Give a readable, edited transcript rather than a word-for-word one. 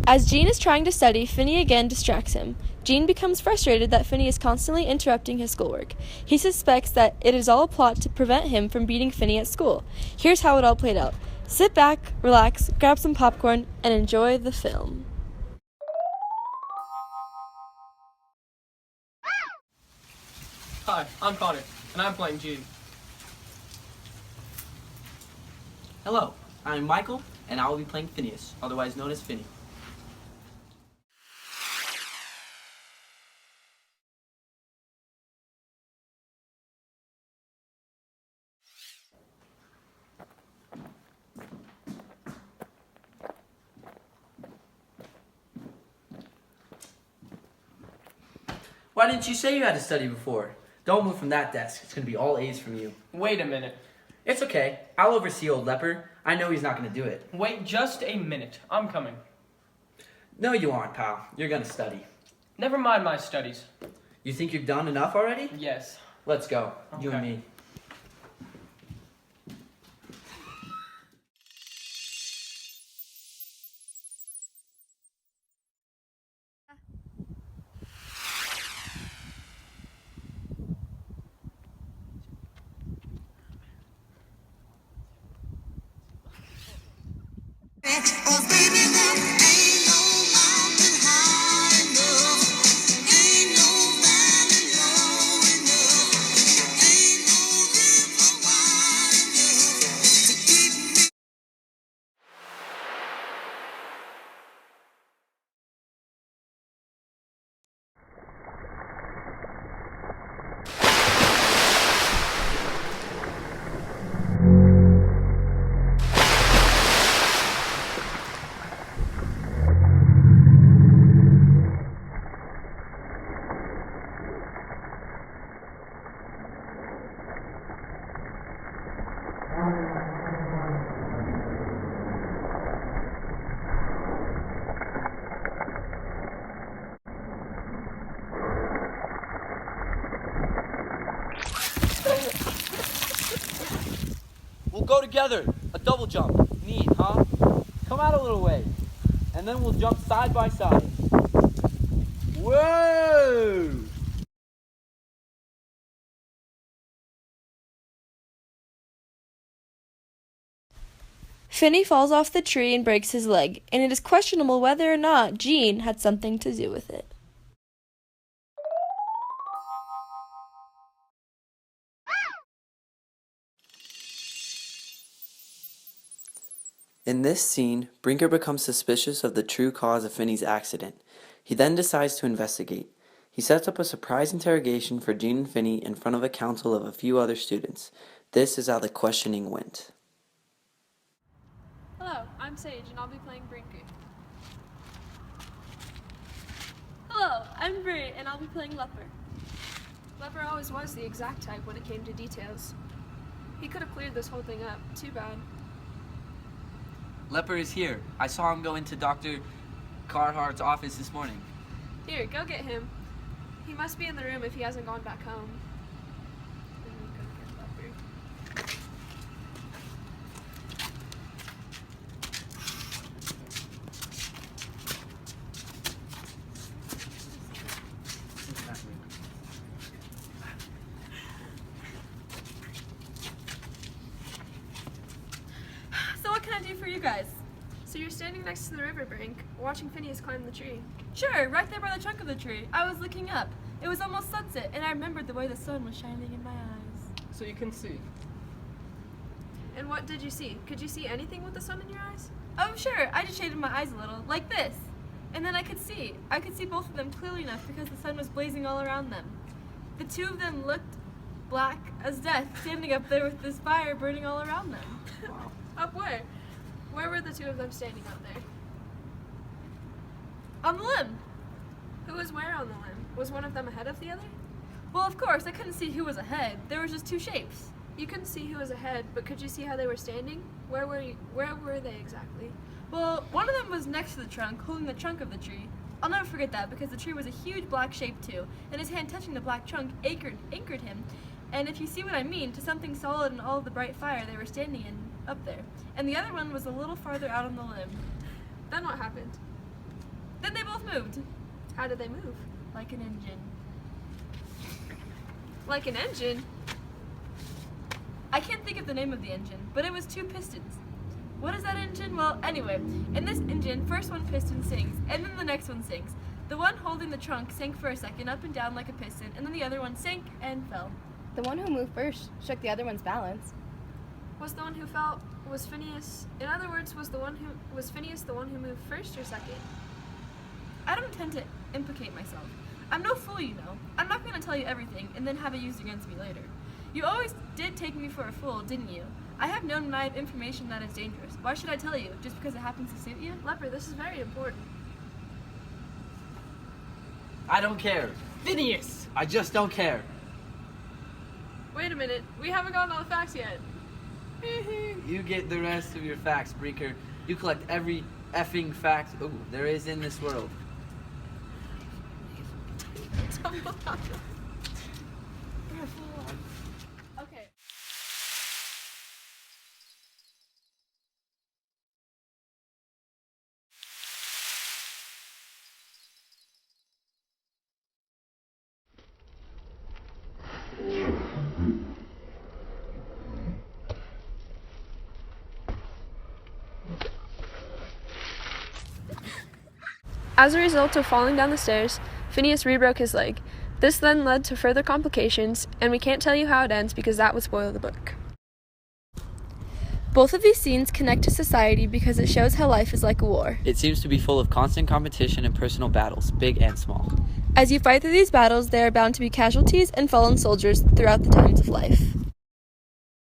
As Gene is trying to study, Finney again distracts him. Gene becomes frustrated that Finney is constantly interrupting his schoolwork. He suspects that it is all a plot to prevent him from beating Finney at school. Here's how it all played out. Sit back, relax, grab some popcorn, and enjoy the film. Hi, I'm Connor, and I'm playing Gene. Hello, I'm Michael, and I will be playing Phineas, otherwise known as Finney. Why didn't you say you had to study before? Don't move from that desk. It's going to be all A's from you. Wait a minute. It's okay. I'll oversee old Leper. I know he's not going to do it. Wait just a minute. I'm coming. No, you aren't, pal. You're going to study. Never mind my studies. You think you've done enough already? Yes. Let's go. You and Okay. me. Oh, baby, there ain't no mountain high enough, ain't no valley low enough, ain't no river wide enough to keep me. We'll go together. A double jump. Neat, huh? Come out a little way. And then we'll jump side by side. Whoa! Finney falls off the tree and breaks his leg, and it is questionable whether or not Gene had something to do with it. In this scene, Brinker becomes suspicious of the true cause of Finney's accident. He then decides to investigate. He sets up a surprise interrogation for Gene and Finney in front of a council of a few other students. This is how the questioning went. Hello, I'm Sage, and I'll be playing Brinker. Hello, I'm Bri, and I'll be playing Leper. Leper always was the exact type when it came to details. He could have cleared this whole thing up. Too bad. Leper is here. I saw him go into Dr. Carhart's office this morning. Here, go get him. He must be in the room if he hasn't gone back home. Let me go get Leper. So what can I do for you guys? So you're standing next to the river brink, watching Phineas climb the tree. Sure, right there by the trunk of the tree. I was looking up. It was almost sunset, and I remembered the way the sun was shining in my eyes. So you can see. And what did you see? Could you see anything with the sun in your eyes? Oh, sure. I just shaded my eyes a little, like this. And then I could see. I could see both of them clearly enough because the sun was blazing all around them. The two of them looked black as death, standing up there with this fire burning all around them. Wow. Up where? Where were the two of them standing out there? On the limb. Who was where on the limb? Was one of them ahead of the other? Well, of course, I couldn't see who was ahead. There was just two shapes. You couldn't see who was ahead, but could you see how they were standing? Where were they exactly? Well, one of them was next to the trunk, holding the trunk of the tree. I'll never forget that because the tree was a huge black shape too, and his hand touching the black trunk anchored him. And if you see what I mean, to something solid in all of the bright fire they were standing in up there. And the other one was a little farther out on the limb. Then what happened? Then they both moved. How did they move? Like an engine. Like an engine? I can't think of the name of the engine, but it was 2 pistons. What is that engine? Well, anyway, in this engine, first one piston sinks, and then the next one sinks. The one holding the trunk sank for a second up and down like a piston, and then the other one sank and fell. The one who moved first shook the other one's balance. Was the one who fell, was Phineas, in other words, was Phineas the one who moved first or second? I don't intend to implicate myself. I'm no fool, you know. I'm not going to tell you everything and then have it used against me later. You always did take me for a fool, didn't you? I have known when I have information that is dangerous. Why should I tell you? Just because it happens to suit you? Leper, this is very important. I don't care. Phineas! I just don't care. Wait a minute, we haven't gotten all the facts yet. You get the rest of your facts, Brinker. You collect every effing fact there is in this world. Okay. As a result of falling down the stairs, Phineas re-broke his leg. This then led to further complications, and we can't tell you how it ends because that would spoil the book. Both of these scenes connect to society because it shows how life is like a war. It seems to be full of constant competition and personal battles, big and small. As you fight through these battles, there are bound to be casualties and fallen soldiers throughout the times of life.